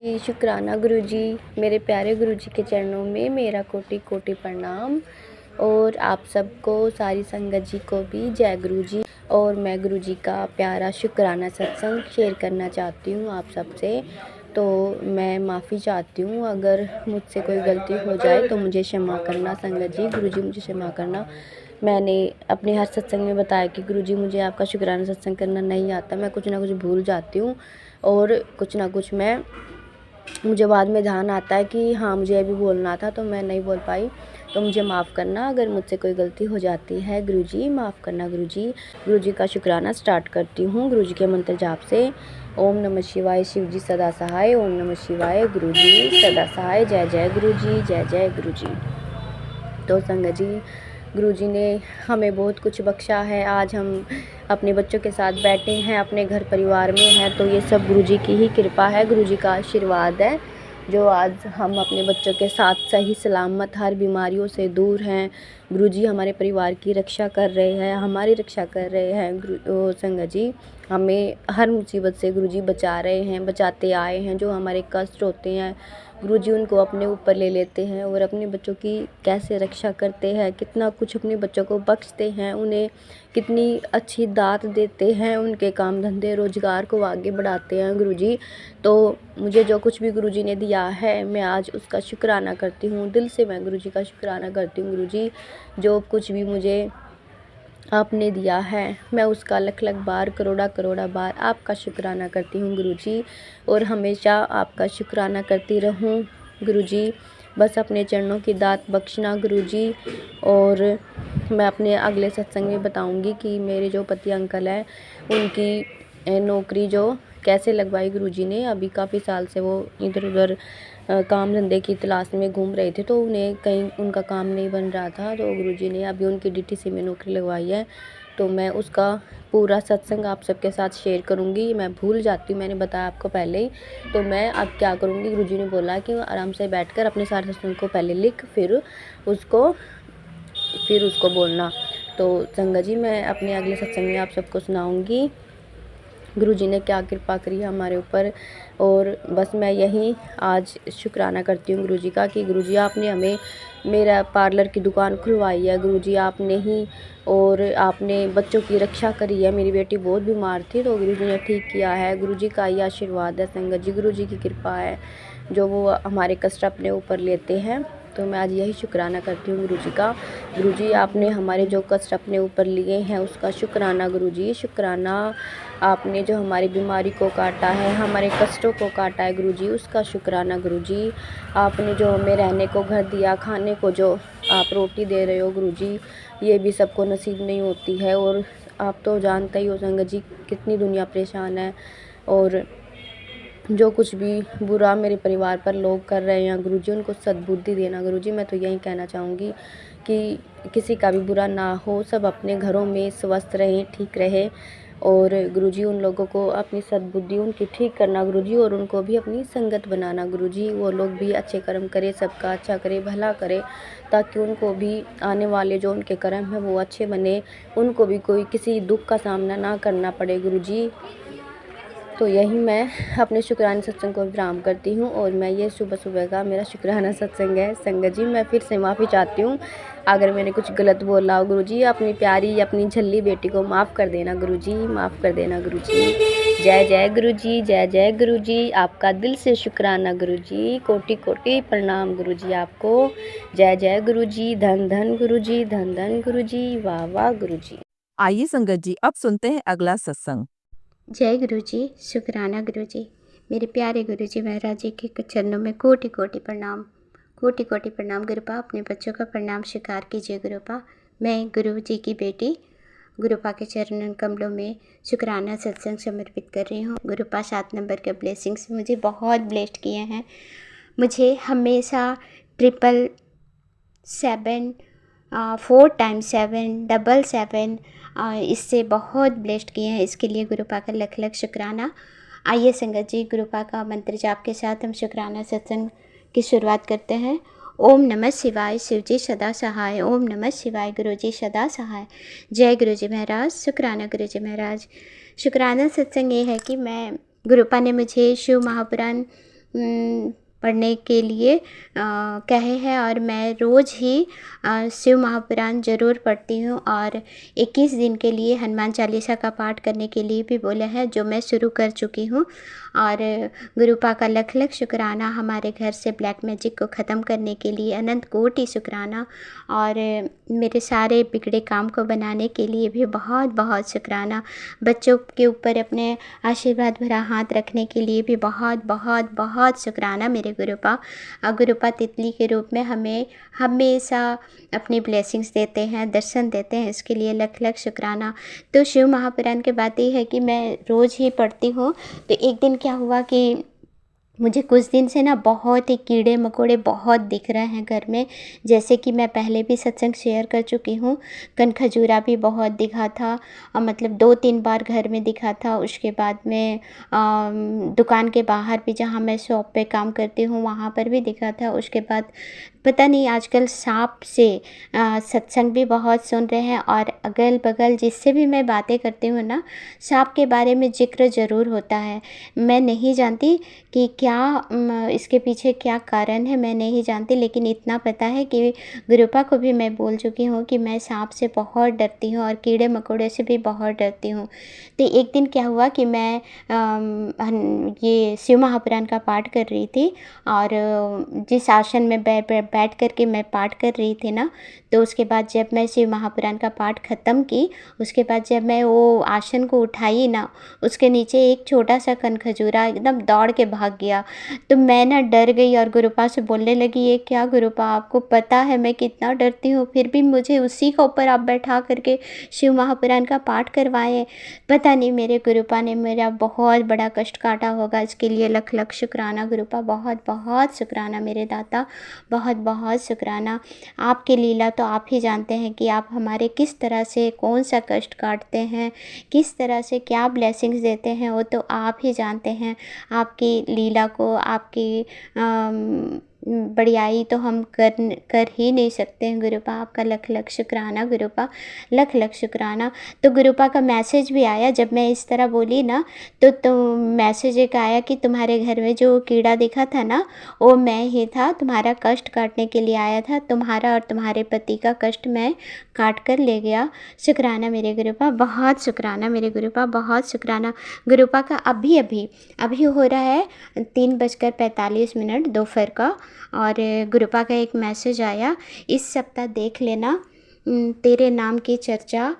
जी, शुक्राना गुरुजी। मेरे प्यारे गुरुजी के चरणों में मेरा कोटि कोटि प्रणाम। और आप सबको, सारी संगत जी को भी जय गुरुजी। और मैं गुरुजी का प्यारा शुक्राना सत्संग शेयर करना चाहती हूँ आप सबसे। तो मैं माफ़ी चाहती हूँ, अगर मुझसे कोई गलती हो जाए तो मुझे क्षमा करना संगत जी। गुरुजी मुझे क्षमा करना। मैंने अपने हर सत्संग में बताया कि गुरुजी मुझे आपका शुक्राना सत्संग करना नहीं आता, मैं कुछ ना कुछ भूल जाती हूँ और कुछ ना कुछ मुझे बाद में ध्यान आता है कि हाँ मुझे अभी बोलना था तो मैं नहीं बोल पाई, तो मुझे माफ़ करना अगर मुझसे कोई गलती हो जाती है। गुरुजी माफ़ करना गुरुजी। गुरुजी का शुक्राना स्टार्ट करती हूँ गुरुजी के मंत्र जाप से। ओम नमः शिवाय, शिव जी सदा सहाय। ओम नमः शिवाय, गुरुजी सदा सहाय। जय जय गुरुजी, जय जय गुरुजी। तो संगत जी, गुरुजी ने हमें बहुत कुछ बख्शा है। आज हम अपने बच्चों के साथ बैठे हैं, अपने घर परिवार में हैं, तो ये सब गुरुजी की ही कृपा है, गुरुजी का आशीर्वाद है जो आज हम अपने बच्चों के साथ सही सलामत हर बीमारियों से दूर हैं। गुरुजी हमारे परिवार की रक्षा कर रहे हैं, हमारी रक्षा कर रहे हैं। संगत जी, हमें हर मुसीबत से गुरुजी बचा रहे हैं, बचाते आए हैं। जो हमारे कष्ट होते हैं गुरुजी उनको अपने ऊपर ले लेते हैं और अपने बच्चों की कैसे रक्षा करते हैं, कितना कुछ अपने बच्चों को बख्शते हैं, उन्हें कितनी अच्छी दात देते हैं, उनके काम धंधे रोजगार को आगे बढ़ाते हैं गुरुजी। तो मुझे जो कुछ भी गुरुजी ने दिया है मैं आज उसका शुक्राना करती हूँ, दिल से मैं गुरुजी का शुक्राना करती हूँ। गुरुजी जो कुछ भी मुझे आपने दिया है मैं उसका लख लख बार, करोड़ा करोड़ा बार आपका शुक्राना करती हूँ गुरुजी, और हमेशा आपका शुक्राना करती रहूँ गुरुजी। बस अपने चरणों की दात बख्शना गुरुजी। और मैं अपने अगले सत्संग में बताऊँगी कि मेरे जो पति अंकल हैं उनकी नौकरी जो कैसे लगवाई गुरुजी ने। अभी काफ़ी साल से वो इधर उधर काम धंधे की तलाश में घूम रहे थे, तो उन्हें कहीं उनका काम नहीं बन रहा था, तो गुरुजी ने अभी उनकी डीटीसी में नौकरी लगवाई है। तो मैं उसका पूरा सत्संग आप सबके साथ शेयर करूंगी। मैं भूल जाती हूँ, मैंने बताया आपको पहले ही। तो मैं अब क्या करूँगी, गुरुजी ने बोला कि आराम से बैठकर अपने सारे सत्संग को पहले लिख फिर उसको बोलना। तो संगत जी, मैं अपने अगले सत्संग में आप सबको सुनाऊंगी गुरुजी ने क्या कृपा करी हमारे ऊपर। और बस मैं यही आज शुक्राना करती हूँ गुरुजी का कि गुरुजी आपने हमें मेरा पार्लर की दुकान खुलवाई है गुरुजी, आपने ही। और आपने बच्चों की रक्षा करी है। मेरी बेटी बहुत बीमार थी तो गुरुजी ने ठीक किया है। गुरुजी का ही आशीर्वाद है संगत जी, गुरुजी की कृपा है जो वो हमारे कष्ट अपने ऊपर लेते हैं। तो मैं आज यही शुक्राना करती हूँ गुरुजी का। गुरुजी आपने हमारे जो कष्ट अपने ऊपर लिए हैं उसका शुक्राना गुरुजी, शुक्राना। आपने जो हमारी बीमारी को काटा है, हमारे कष्टों को काटा है गुरुजी, उसका शुक्राना गुरुजी। आपने जो हमें रहने को घर दिया, खाने को जो आप रोटी दे रहे हो गुरुजी, ये भी सबको नसीब नहीं होती है। और आप तो जानते ही हो संगत जी कितनी दुनिया परेशान है। और जो कुछ भी बुरा मेरे परिवार पर लोग कर रहे हैं गुरुजी, उनको सद्बुद्धि देना गुरुजी। मैं तो यही कहना चाहूँगी कि किसी का भी बुरा ना हो, सब अपने घरों में स्वस्थ रहें, ठीक रहे। और गुरुजी उन लोगों को अपनी सद्बुद्धि उनकी ठीक करना गुरुजी, और उनको भी अपनी संगत बनाना गुरुजी। वो लोग भी अच्छे कर्म करे, सबका अच्छा करे, भला करे, ताकि उनको भी आने वाले जो उनके कर्म हैं वो अच्छे बने, उनको भी कोई किसी दुख का सामना ना करना पड़े गुरुजी। तो यही मैं अपने शुक्राना सत्संग को विराम करती हूँ। और मैं ये सुबह सुबह का मेरा शुक्राना सत्संग है संगत जी। मैं फिर से माफ़ी चाहती हूँ अगर मैंने कुछ गलत बोला हो गुरुजी। अपनी प्यारी अपनी झल्ली बेटी को माफ़ कर देना गुरुजी, माफ़ कर देना गुरुजी। जय जय गुरुजी, जय जय गुरुजी। आपका दिल से शुक्राना गुरुजी, कोटि कोटि प्रणाम गुरुजी आपको। जय जय गुरुजी, धन धन गुरुजी, धन धन गुरुजी, वाह वाह गुरुजी। आइए संगत जी, अब सुनते हैं अगला सत्संग। जय गुरुजी, शुक्राना गुरुजी। मेरे प्यारे गुरुजी महाराज जी के चरणों में कोटि कोटि प्रणाम, कोटि कोटि प्रणाम। गुरुपा अपने बच्चों का प्रणाम स्वीकार कीजिए गुरुपा। मैं गुरु जी की बेटी गुरुपा के चरण कमलों में शुक्राना सत्संग समर्पित कर रही हूँ। गुरुपा 7 नंबर के ब्लेसिंग्स मुझे बहुत ब्लेस्ड किए हैं। मुझे हमेशा 777 4 टाइम्स 7 777 इससे बहुत ब्लेस्ड किए हैं। इसके लिए गुरुपा का लख लख शुक्राना। आइए संगत जी, गुरुपा का मंत्र जाप के साथ हम शुक्राना सत्संग की शुरुआत करते हैं। ओम नमः शिवाय, शिव जी सदा सहाय। ओम नमः शिवाय, गुरु जी सदा सहाय। जय गुरु जी महाराज, शुक्राना गुरु जी महाराज। शुक्राना सत्संग ये है कि गुरुपा ने मुझे शिव महापुराण पढ़ने के लिए कहे हैं और मैं रोज़ ही शिव महापुराण ज़रूर पढ़ती हूँ और 21 दिन के लिए हनुमान चालीसा का पाठ करने के लिए भी बोला है, जो मैं शुरू कर चुकी हूँ। और गुरुपा का लख लख शुक्राना, हमारे घर से ब्लैक मैजिक को ख़त्म करने के लिए अनंत कोटि शुक्राना, और मेरे सारे बिगड़े काम को बनाने के लिए भी बहुत बहुत शुक्राना। बच्चों के ऊपर अपने आशीर्वाद भरा हाथ रखने के लिए भी बहुत बहुत बहुत शुक्राना मेरे गुरुपा। गुरुपा तितली के रूप में हमें हमेशा अपनी ब्लेसिंग्स देते हैं, दर्शन देते हैं, इसके लिए लख लख शुक्राना। तो शिव महापुराण की बात ये है कि मैं रोज़ ही पढ़ती हूँ। तो एक दिन क्या हुआ कि मुझे कुछ दिन से ना बहुत ही कीड़े मकोड़े बहुत दिख रहे हैं घर में, जैसे कि मैं पहले भी सत्संग शेयर कर चुकी हूँ। कनखजूरा भी बहुत दिखा था, मतलब 2-3 बार घर में दिखा था। उसके बाद में दुकान के बाहर भी, जहाँ मैं शॉप पे काम करती हूँ, वहाँ पर भी दिखा था। उसके बाद पता नहीं आजकल सांप से सत्संग भी बहुत सुन रहे हैं, और अगल बगल जिससे भी मैं बातें करती हूँ ना, सांप के बारे में जिक्र ज़रूर होता है। मैं नहीं जानती कि क्या इसके पीछे क्या कारण है, मैं नहीं जानती, लेकिन इतना पता है कि गुरुपा को भी मैं बोल चुकी हूँ कि मैं सांप से बहुत डरती हूँ और कीड़े मकोड़े से भी बहुत डरती हूँ। तो एक दिन क्या हुआ कि मैं ये शिव महापुराण का पाठ कर रही थी, और जिस आसन में बैठ कर के मैं पाठ कर रही थी ना, तो उसके बाद जब मैं शिव महापुराण का पाठ ख़त्म की, उसके बाद जब मैं वो आसन को उठाई ना, उसके नीचे एक छोटा सा कनखजूरा एकदम दौड़ के भाग गया। तो मैं ना डर गई और गुरुपा से बोलने लगी, ये क्या गुरुपा, आपको पता है मैं कितना डरती हूँ, फिर भी मुझे उसी के ऊपर आप बैठा करके शिव महापुराण का पाठ करवाएं। पता नहीं मेरे गुरुपा ने मेरा बहुत बड़ा कष्ट काटा होगा, इसके लिए लख लख शुक्राना गुरुपा, बहुत बहुत शुक्राना मेरे दाता, बहुत बहुत शुक्राना। आपकी लीला तो आप ही जानते हैं कि आप हमारे किस तरह से कौन सा कष्ट काटते हैं, किस तरह से क्या ब्लेसिंग्स देते हैं, वो तो आप ही जानते हैं। आपकी लीला को, आपकी बढ़ियाई तो हम कर ही नहीं सकते हैं गुरुपा। आपका लख लख शुक्राना गुरुपा, लख लख शुक्राना। तो गुरुपा का मैसेज भी आया जब मैं इस तरह बोली ना, तो मैसेज एक आया कि तुम्हारे घर में जो कीड़ा दिखा था ना, वो मैं ही था, तुम्हारा कष्ट काटने के लिए आया था, तुम्हारा और तुम्हारे पति का कष्ट मैं काट कर ले गया। शुक्राना मेरे गुरुपा, बहुत शुक्राना मेरे गुरुपा, बहुत शुक्राना। गुरुपा का अभी हो रहा है 3:45 दोपहर का, और गुरुपा का एक मैसेज आया, इस सप्ताह देख लेना तेरे नाम की चर्चा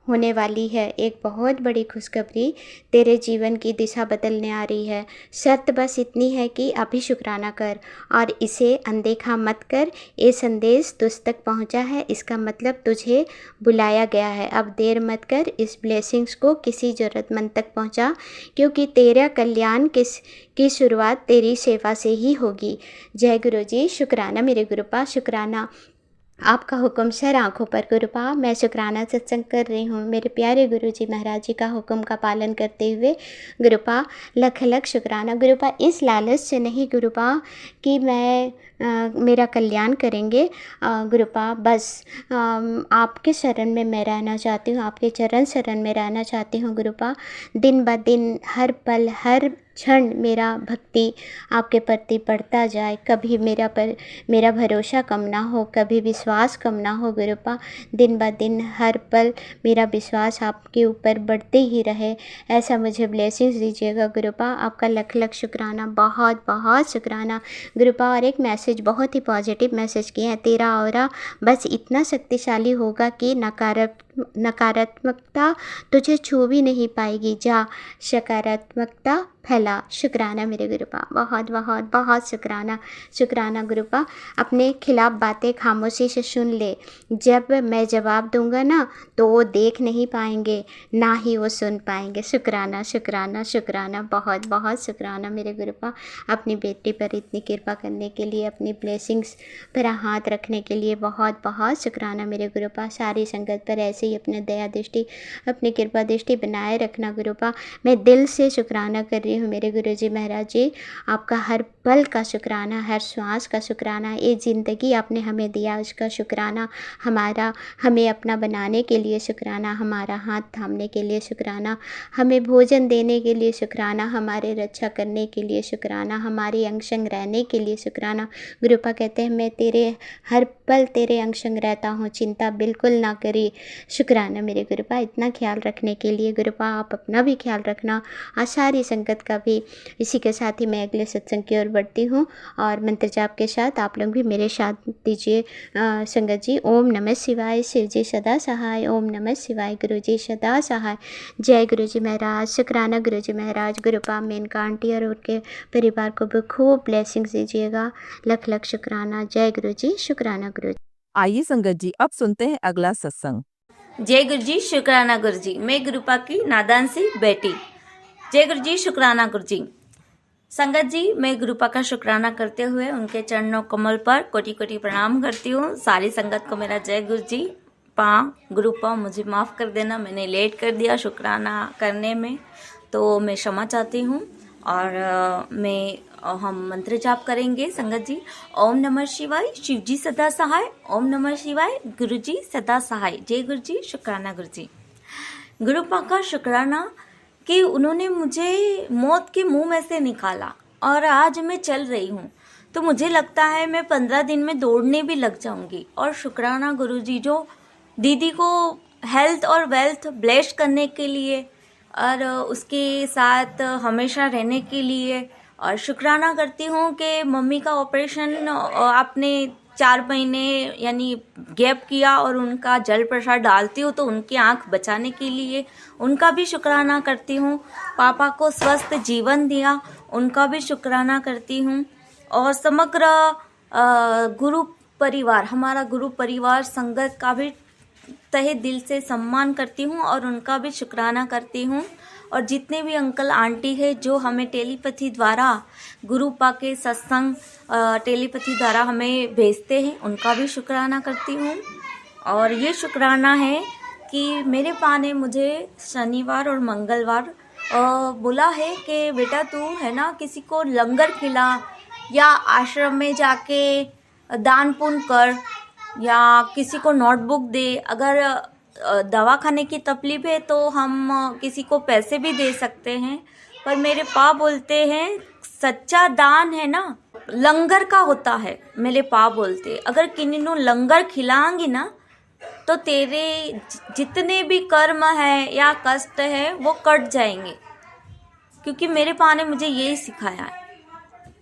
होने वाली है। एक बहुत बड़ी खुशखबरी तेरे जीवन की दिशा बदलने आ रही है। शर्त बस इतनी है कि अभी शुक्राना कर और इसे अनदेखा मत कर। ये संदेश तुझ तक पहुंचा है, इसका मतलब तुझे बुलाया गया है। अब देर मत कर, इस ब्लेसिंग्स को किसी ज़रूरतमंद तक पहुंचा, क्योंकि तेरा कल्याण की शुरुआत तेरी सेवा से ही होगी। जय गुरु जी। शुक्राना मेरे गुरुपा, शुक्राना। आपका हुक्म सर आँखों पर गुरुपा, मैं शुक्राना सत्संग कर रही हूँ। मेरे प्यारे गुरु जी महाराज जी का हुक्म का पालन करते हुए गुरुपा, लख लख शुक्राना गुरुपा। इस लालच से नहीं गुरुपा कि मैं मेरा कल्याण करेंगे गुरुपा, बस आपके शरण में मैं रहना चाहती हूँ, आपके चरण शरण में रहना चाहती हूँ गुरुपा। दिन ब दिन, हर पल, हर क्षण मेरा भक्ति आपके प्रति बढ़ता जाए। कभी मेरा भरोसा कम ना हो, कभी विश्वास कम ना हो गुरुपा। दिन ब दिन, हर पल मेरा विश्वास आपके ऊपर बढ़ते ही रहे, ऐसा मुझे ब्लेसिंग्स दीजिएगा गुरुपा। आपका लख लख शुक्राना, बहुत बहुत शुक्राना गुरुपा। और एक मैसेज, बहुत ही पॉजिटिव मैसेज किया है, तेरा ऑरा बस इतना शक्तिशाली होगा कि नकारात्मकता तुझे छू भी नहीं पाएगी। जा सकारात्मकता फैला। शुक्राना मेरे गुरुपा, बहुत बहुत बहुत शुक्राना। शुक्राना गुरुपा। अपने खिलाफ बातें खामोशी से सुन ले, जब मैं जवाब दूंगा ना तो वो देख नहीं पाएंगे, ना ही वो सुन पाएंगे। शुक्राना शुक्राना शुक्राना, बहुत बहुत शुक्राना मेरे गुरुपा। अपनी बेटी पर इतनी कृपा करने के लिए, अपनी ब्लेसिंग्स पर हाथ रखने के लिए बहुत बहुत शुक्राना मेरे गुरुपा। सारी संगत पर ऐसे ही अपने दया दृष्टि, अपनी कृपा दृष्टि बनाए रखना गुरुपा। मैं दिल से शुक्राना कर रही हूँ मेरे गुरुजी महाराज जी, आपका हर पल का शुक्राना, हर श्वास का शुक्राना, ये ज़िंदगी आपने हमें दिया उसका शुक्राना, हमें अपना बनाने के लिए शुक्राना, हमारा हाथ थामने के लिए शुक्राना, हमें भोजन देने के लिए शुक्राना, हमारे रक्षा करने के लिए शुक्राना, हमारे अंग संग रहने के लिए शुक्राना। गुरुपा कहते हैं मैं तेरे हर पल तेरे अंग संग रहता हूँ, चिंता बिल्कुल ना करी। शुक्राना मेरे गुरुपा इतना ख्याल रखने के लिए। गुरुपा आप अपना भी ख्याल रखना, आज सारी संगत का भी। इसी के साथ ही मैं अगले सत्संग की ओर बढ़ती हूँ और मंत्र जाप के साथ आप लोग भी मेरे साथ दीजिए संगत जी। ओम नमः शिवाय, शिव जी सदा सहाय। ओम नमः शिवाय, गुरु जी सदा सहाय। जय गुरु जी महाराज। शुक्राना गुरु जी महाराज। गुरुपा मेनका आंटी और उनके परिवार को भी खूब ब्लेसिंग्स दीजिएगा। लख लख शुक्राना। जय गुरु जी। शुक्राना गुरु जी। आइए संगत जी अब सुनते हैं अगला सत्संग। जय गुरु जी। शुक्राना गुरु जी। मैं गुरुपा की नादान सी बेटी। जय गुरु जी। शुक्राना गुरु जी। संगत जी, मैं गुरुपा का शुक्राना करते हुए उनके चरणों कमल पर कोटि कोटि प्रणाम करती हूँ। सारी संगत को मेरा जय गुरु जी। गुरुपा मुझे माफ़ कर देना, मैंने लेट कर दिया शुक्राना करने में, तो मैं क्षमा चाहती हूँ। और हम मंत्र जाप करेंगे संगत जी। ओम नमः शिवाय, शिव जी सदा सहाय। ओम नमः शिवाय, गुरु जी सदा सहाय। जय गुरु जी। शुक्राना गुरु जी। गुरुपा का शुक्राना कि उन्होंने मुझे मौत के मुंह में से निकाला और आज मैं चल रही हूँ, तो मुझे लगता है मैं 15 दिन में दौड़ने भी लग जाऊंगी। और शुक्राना गुरुजी जो दीदी को हेल्थ और वेल्थ ब्लेस करने के लिए और उसके साथ हमेशा रहने के लिए। और शुक्राना करती हूँ कि मम्मी का ऑपरेशन आपने 4 महीने यानी गैप किया और उनका जल प्रसाद डालती हूँ तो उनकी आंख बचाने के लिए, उनका भी शुक्राना करती हूँ। पापा को स्वस्थ जीवन दिया, उनका भी शुक्राना करती हूँ। और समग्र गुरु परिवार, हमारा गुरु परिवार संगत का भी तहे दिल से सम्मान करती हूँ और उनका भी शुक्राना करती हूँ। और जितने भी अंकल आंटी है जो हमें टेलीपैथी द्वारा गुरुपा के सत्संग टेलीपैथी द्वारा हमें भेजते हैं, उनका भी शुक्राना करती हूँ। और ये शुक्राना है कि मेरे पा ने मुझे शनिवार और मंगलवार बोला है कि बेटा तू है ना किसी को लंगर खिला या आश्रम में जाके दान पुण्य कर या किसी को नोटबुक दे। अगर दवा खाने की तकलीफ है तो हम किसी को पैसे भी दे सकते हैं, पर मेरे पा बोलते हैं सच्चा दान है ना लंगर का होता है। मेरे पा बोलते अगर किन्हीं लंगर खिलाएंगी ना तो तेरे जितने भी कर्म है या कष्ट है वो कट जाएंगे, क्योंकि मेरे पा ने मुझे यही सिखाया है।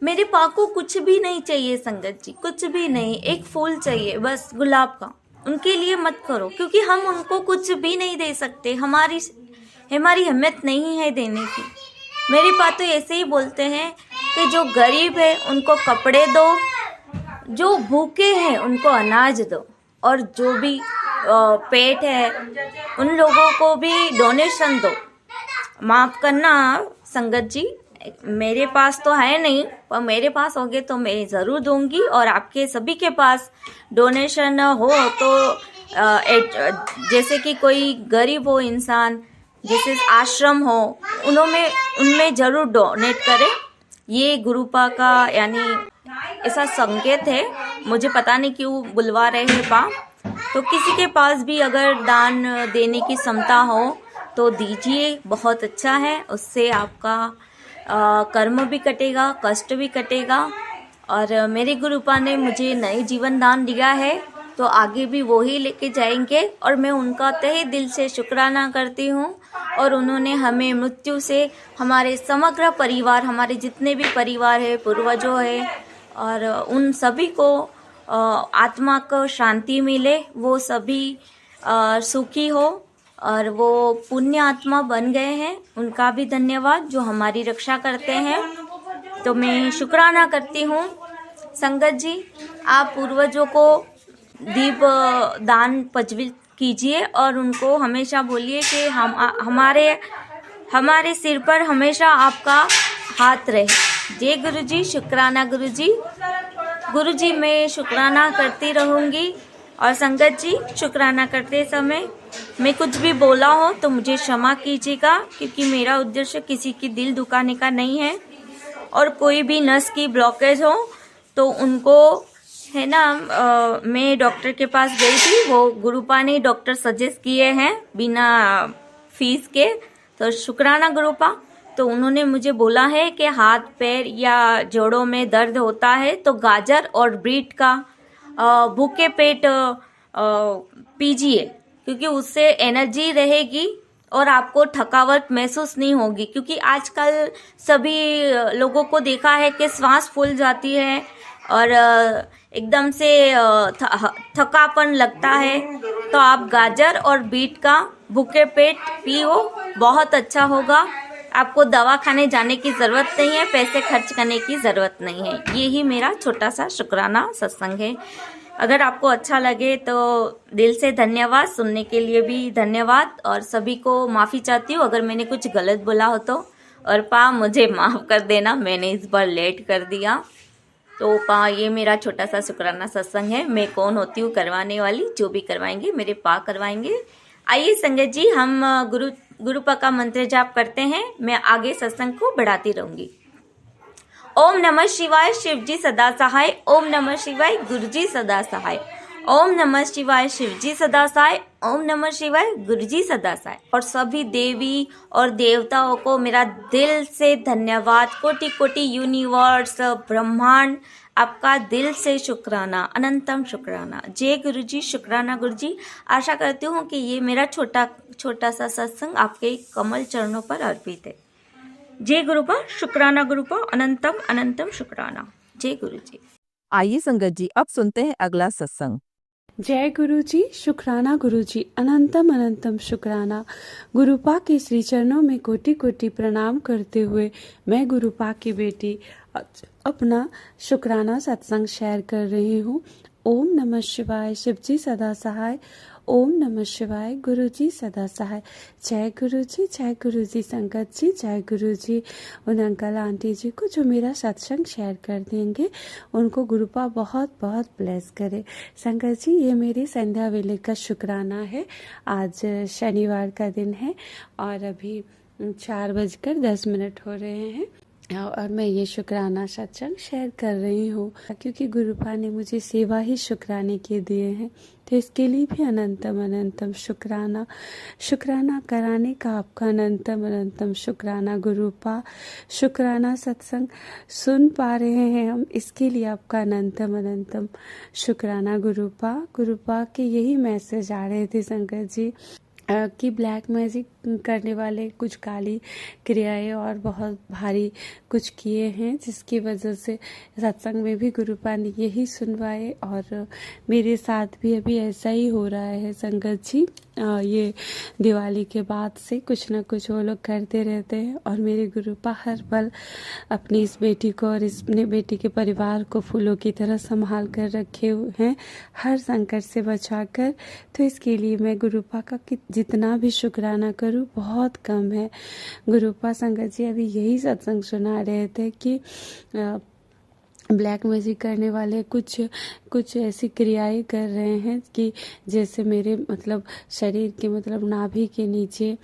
मेरे पा को कुछ भी नहीं चाहिए संगत जी, कुछ भी नहीं, एक फूल चाहिए बस गुलाब का। उनके लिए मत करो, क्योंकि हम उनको कुछ भी नहीं दे सकते, हमारी हिम्मत नहीं है देने की। मेरे पा तो ऐसे ही बोलते हैं कि जो गरीब है उनको कपड़े दो, जो भूखे हैं उनको अनाज दो, और जो भी पेट है उन लोगों को भी डोनेशन दो। माफ़ करना संगत जी, मेरे पास तो है नहीं, पर मेरे पास होगे तो मैं ज़रूर दूंगी। और आपके सभी के पास डोनेशन हो तो जैसे कि कोई गरीब हो इंसान, जैसे आश्रम हो, उनमें ज़रूर डोनेट करें। ये गुरुपा का यानी ऐसा संकेत है, मुझे पता नहीं क्यों बुलवा रहे हैं पा। तो किसी के पास भी अगर दान देने की क्षमता हो तो दीजिए, बहुत अच्छा है। उससे आपका कर्म भी कटेगा, कष्ट भी कटेगा। और मेरे गुरुपा ने मुझे नए जीवन दान दिया है तो आगे भी वो ही लेके जाएंगे, और मैं उनका तहे दिल से शुक्राना करती हूँ। और उन्होंने हमें मृत्यु से हमारे समग्र परिवार, हमारे जितने भी परिवार है, पूर्वजों है, और उन सभी को आत्मा को शांति मिले, वो सभी सुखी हो और वो पुण्य आत्मा बन गए हैं। उनका भी धन्यवाद जो हमारी रक्षा करते हैं। तो मैं शुक्राना करती हूँ। संगत जी, आप पूर्वजों को दीप दान प्रज्वलित कीजिए और उनको हमेशा बोलिए कि हमारे सिर पर हमेशा आपका हाथ रहे। जय गुरु जी। शुक्राना गुरु जी। गुरु जी, मैं शुक्राना करती रहूँगी। और संगत जी, शुक्राना करते समय मैं कुछ भी बोला हो तो मुझे क्षमा कीजिएगा, क्योंकि मेरा उद्देश्य किसी की दिल दुखाने का नहीं है। और कोई भी नस की ब्लॉकेज हो तो उनको है ना, मैं डॉक्टर के पास गई थी, वो गुरुपा ने डॉक्टर सजेस्ट किए हैं बिना फीस के, तो शुक्राना गुरुपा। तो उन्होंने मुझे बोला है कि हाथ पैर या जोड़ों में दर्द होता है तो गाजर और बीट का भूखे पेट पीजिए, क्योंकि उससे एनर्जी रहेगी और आपको थकावट महसूस नहीं होगी। क्योंकि आजकल सभी लोगों को देखा है कि श्वास फूल जाती है और एकदम से थकापन लगता है। तो आप गाजर और बीट का भूखे पेट पियो, बहुत अच्छा होगा। आपको दवा खाने जाने की ज़रूरत नहीं है, पैसे खर्च करने की ज़रूरत नहीं है। यही मेरा छोटा सा शुक्राना सत्संग है। अगर आपको अच्छा लगे तो दिल से धन्यवाद, सुनने के लिए भी धन्यवाद, और सभी को माफ़ी चाहती हूँ अगर मैंने कुछ गलत बोला हो तो। और पा मुझे माफ़ कर देना, मैंने इस बार लेट कर दिया। तो पा ये मेरा छोटा सा शुक्राना सत्संग है। मैं कौन होती हूँ करवाने वाली, जो भी करवाएंगे मेरे पा करवाएंगे। आइए संगत जी, हम गुरुपा का मंत्र जाप करते हैं। मैं आगे सत्संग को बढ़ाती रहूंगी। ओम नमः शिवाय, शिवजी सदा सहाय। ओम नमः शिवाय, गुरुजी सदा सहाय। ओम नमः शिवाय, शिवजी सदा सहाय। ओम नमः शिवाय, गुरुजी सदा सहाय। और सभी देवी और देवताओं को मेरा दिल से धन्यवाद, कोटि कोटि यूनिवर्स ब्रह्मांड, आपका दिल से शुक्राना, अनंतम शुक्राना। जय गुरुजी, शुक्राना गुरुजी। आशा करती हूँ कि ये मेरा छोटा सा सत्संग आपके कमल चरणों पर अर्पित है। जय गुरुपा, शुक्राना गुरुपा, अनंतम अनंतम शुक्राना। जय गुरुजी। आइए संगत जी, अब सुनते हैं अगला सत्संग। जय गुरु जी, शुक्राना गुरु जी, अनंतम अनंतम शुक्राना। गुरुपा के श्री चरणों में कोटि कोटि प्रणाम करते हुए मैं गुरुपा की बेटी अपना शुक्राना सत्संग शेयर कर रही हूँ। ओम नमः शिवाय, शिवजी सदा सहाय। ओम नमः शिवाय, गुरुजी सदा सहाय। जय गुरु जी संगत जी, जय गुरु जी। उन अंकल आंटी जी को जो मेरा सत्संग शेयर कर देंगे उनको गुरुपा बहुत बहुत ब्लेस करे। संगत जी, ये मेरी संध्या वेले का शुक्राना है। आज शनिवार का दिन है और अभी 4:10 हो रहे हैं और मैं ये शुक्राना सत्संग शेयर कर रही हूँ, क्योंकि गुरुपा ने मुझे सेवा ही शुक्राने के दिए हैं। तो इसके लिए भी अनंतम अनंतम शुक्राना। शुक्राना कराने का आपका अनंतम अनंतम शुक्राना गुरुपा। शुक्राना सत्संग सुन पा रहे हैं हम, इसके लिए आपका अनंतम अनंतम शुक्राना गुरुपा। गुरुपा के यही मैसेज आ रहे थे संगत जी कि ब्लैक मैजिक करने वाले कुछ काली क्रियाएं और बहुत भारी कुछ किए हैं, जिसकी वजह से सत्संग में भी गुरुपा ने यही सुनवाए और मेरे साथ भी अभी ऐसा ही हो रहा है संगत जी। ये दिवाली के बाद से कुछ ना कुछ वो लोग करते रहते हैं और मेरे गुरुपा हर पल अपनी इस बेटी को और अपने बेटी के परिवार को फूलों की तरह संभाल कर रखे हुए हैं, हर संकट से बचा कर। तो इसके लिए मैं गुरुपा का जितना भी शुक्राना करूं बहुत कम है। गुरुपा संगत जी अभी यही सत्संग सुना रहे थे कि ब्लैक मैजिक करने वाले कुछ ऐसी क्रियाएं कर रहे हैं कि जैसे मेरे शरीर के नाभि के नीचे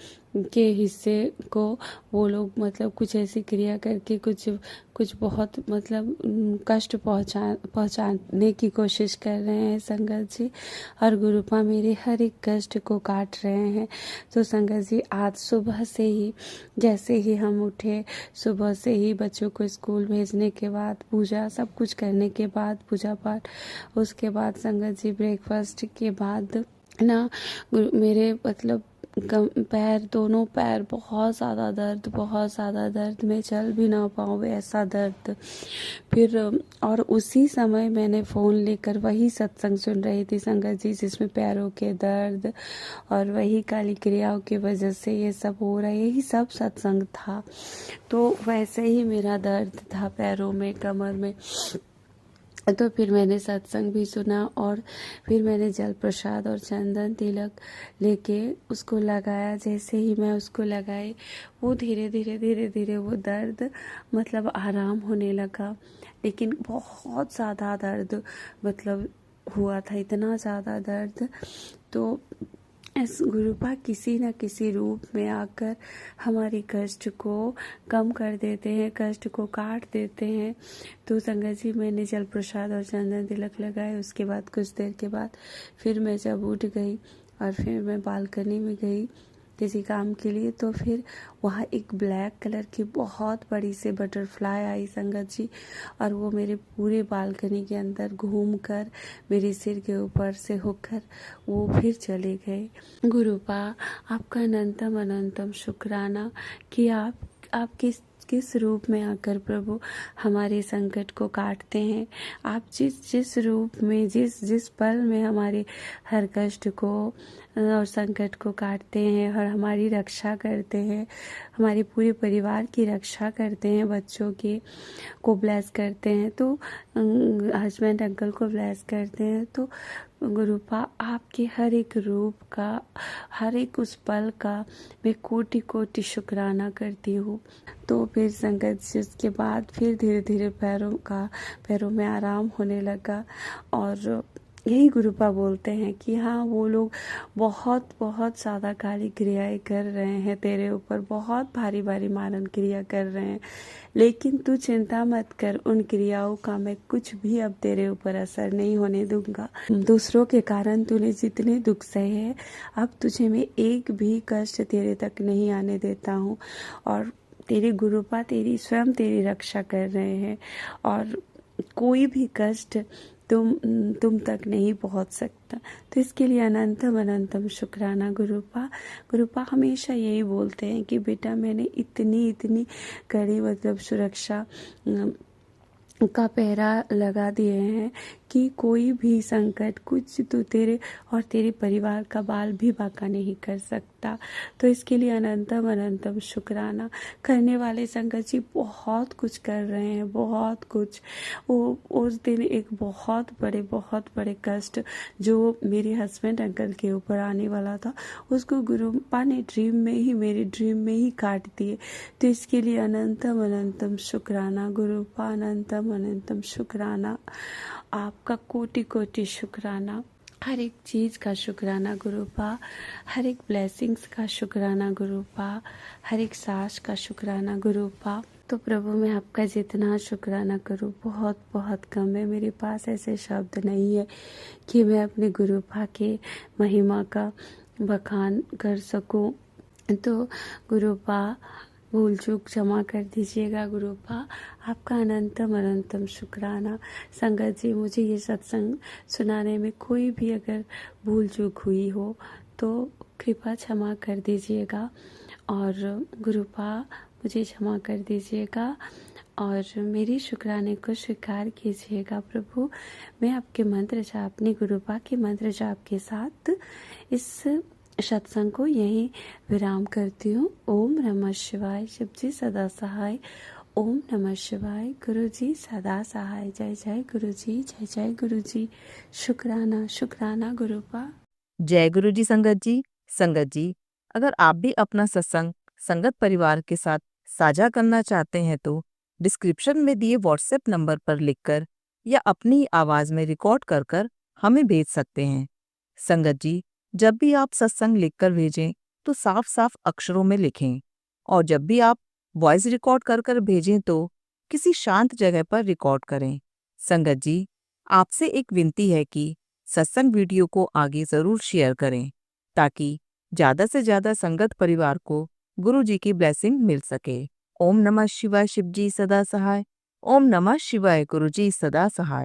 के हिस्से को वो लोग कुछ ऐसी क्रिया करके कुछ बहुत कष्ट पहुंचाने की कोशिश कर रहे हैं संगत जी। और गुरुपा मेरे हर एक कष्ट को काट रहे हैं। तो संगत जी आज सुबह से ही जैसे ही हम उठे, सुबह से ही बच्चों को स्कूल भेजने के बाद पूजा सब कुछ करने के बाद पूजा पाठ, उसके बाद संगत जी ब्रेकफास्ट के बाद ना मेरे पैर, दोनों पैर बहुत ज़्यादा दर्द, मैं चल भी ना पाऊँ ऐसा दर्द। फिर और उसी समय मैंने फ़ोन लेकर वही सत्संग सुन रही थी संगत जी, जिसमें पैरों के दर्द और वही काली क्रियाओं की वजह से ये सब हो रहा है, यही सब सत्संग था। तो वैसे ही मेरा दर्द था पैरों में, कमर में। तो फिर मैंने सत्संग भी सुना और फिर मैंने जल प्रसाद और चंदन तिलक लेके उसको लगाया। जैसे ही मैं उसको लगाई वो धीरे धीरे वो दर्द आराम होने लगा, लेकिन बहुत ज़्यादा दर्द हुआ था, इतना ज़्यादा दर्द। तो इस गुरुपा किसी न किसी रूप में आकर हमारे कष्ट को कम कर देते हैं, कष्ट को काट देते हैं। तो संगत जी, मैंने जल प्रसाद और चंदन तिलक लगाए। उसके बाद कुछ देर के बाद फिर मैं जब उठ गई और फिर मैं बालकनी में गई किसी काम के लिए, तो फिर वहाँ एक ब्लैक कलर की बहुत बड़ी से बटरफ्लाई आई संगत जी, और वो मेरे पूरे बालकनी के अंदर घूमकर मेरे सिर के ऊपर से होकर वो फिर चले गए। गुरुपा, आपका अनंतम अनंतम शुक्राना कि आप किस रूप में आकर प्रभु हमारे संकट को काटते हैं। आप जिस रूप में जिस पल में हमारे हर कष्ट को और संकट को काटते हैं और हमारी रक्षा करते हैं, हमारे पूरे परिवार की रक्षा करते हैं, बच्चों को ब्लेस करते हैं, तो हस्बैंड अंकल को ब्लेस करते हैं। तो गुरुपा, आपके हर एक रूप का, हर एक उस पल का मैं कोटि कोटि शुक्राना करती हूँ। तो फिर संगत जी, उसके बाद फिर धीरे धीरे पैरों में आराम होने लगा। और यही गुरुपा बोलते हैं कि हाँ, वो लोग बहुत बहुत ज़्यादा काली क्रियाएं कर रहे हैं तेरे ऊपर, बहुत भारी भारी मारण क्रिया कर रहे हैं, लेकिन तू चिंता मत कर, उन क्रियाओं का मैं कुछ भी अब तेरे ऊपर असर नहीं होने दूंगा। दूसरों के कारण तूने जितने दुख सहे हैं, अब तुझे मैं एक भी कष्ट तेरे तक नहीं आने देता हूँ। और तेरे गुरुपा स्वयं तेरी रक्षा कर रहे हैं, और कोई भी कष्ट तुम तक नहीं पहुंच सकता। तो इसके लिए अनंतम अनंतम शुक्राना गुरुपा हमेशा यही बोलते हैं कि बेटा, मैंने इतनी कड़ी मतलब सुरक्षा का पहरा लगा दिए हैं कि कोई भी संकट कुछ तो तेरे और तेरे परिवार का बाल भी बाका नहीं कर सकता। तो इसके लिए अनंतम अनंतम शुक्राना। करने वाले संकट जी बहुत कुछ कर रहे हैं, बहुत कुछ। वो उस दिन एक बहुत बड़े कष्ट जो मेरे हस्बैंड अंकल के ऊपर आने वाला था, उसको गुरुपा ने मेरे ड्रीम में ही काट दिए। तो इसके लिए अनंतम अनंतम शुक्राना गुरुपा, अनंतम अनंतम शुक्राना। आपका कोटि कोटि शुक्राना, हर एक चीज़ का शुक्राना गुरुपा, हर एक ब्लेसिंग्स का शुक्राना गुरुपा, हर एक सांस का शुक्राना गुरुपा। तो प्रभु, मैं आपका जितना शुक्राना करूं बहुत बहुत कम है। मेरे पास ऐसे शब्द नहीं है कि मैं अपने गुरुपा के महिमा का बखान कर सकूं। तो गुरुपा, भूल चूक क्षमा कर दीजिएगा गुरुपा। आपका अनंतम अनंतम शुक्राना। संगत जी, मुझे ये सत्संग सुनाने में कोई भी अगर भूल चूक हुई हो तो कृपा क्षमा कर दीजिएगा, और गुरुपा मुझे क्षमा कर दीजिएगा और मेरी शुक्राने को स्वीकार कीजिएगा प्रभु। मैं आपके मंत्र जाप, अपने गुरुपा के मंत्र जाप के साथ इस सत्संग को यहीं विराम करती हूँ। ओम नमः शिवाय। शिव जी सदा सहाय। ओम नमः शिवाय। गुरु जी सदा सहाय। जय जय गुरु जी, जय जय गुरु जी। शुक्राना शुक्राना गुरुपा। जय गुरु जी। संगत जी, अगर आप भी अपना सत्संग संगत परिवार के साथ साझा करना चाहते हैं तो डिस्क्रिप्शन में दिए व्हाट्सएप नंबर पर लिखकर या अपनी आवाज में रिकॉर्ड कर हमें भेज सकते हैं। संगत जी, जब भी आप सत्संग लिखकर भेजें तो साफ साफ अक्षरों में लिखें, और जब भी आप वॉइस रिकॉर्ड कर भेजें तो किसी शांत जगह पर रिकॉर्ड करें। संगत जी, आपसे एक विनती है कि सत्संग वीडियो को आगे जरूर शेयर करें ताकि ज्यादा से ज्यादा संगत परिवार को गुरु जी की ब्लेसिंग मिल सके। ओम नमः शिवाय। शिव जी सदा सहाय। ओम नमः शिवाय। गुरु जी सदा सहाय।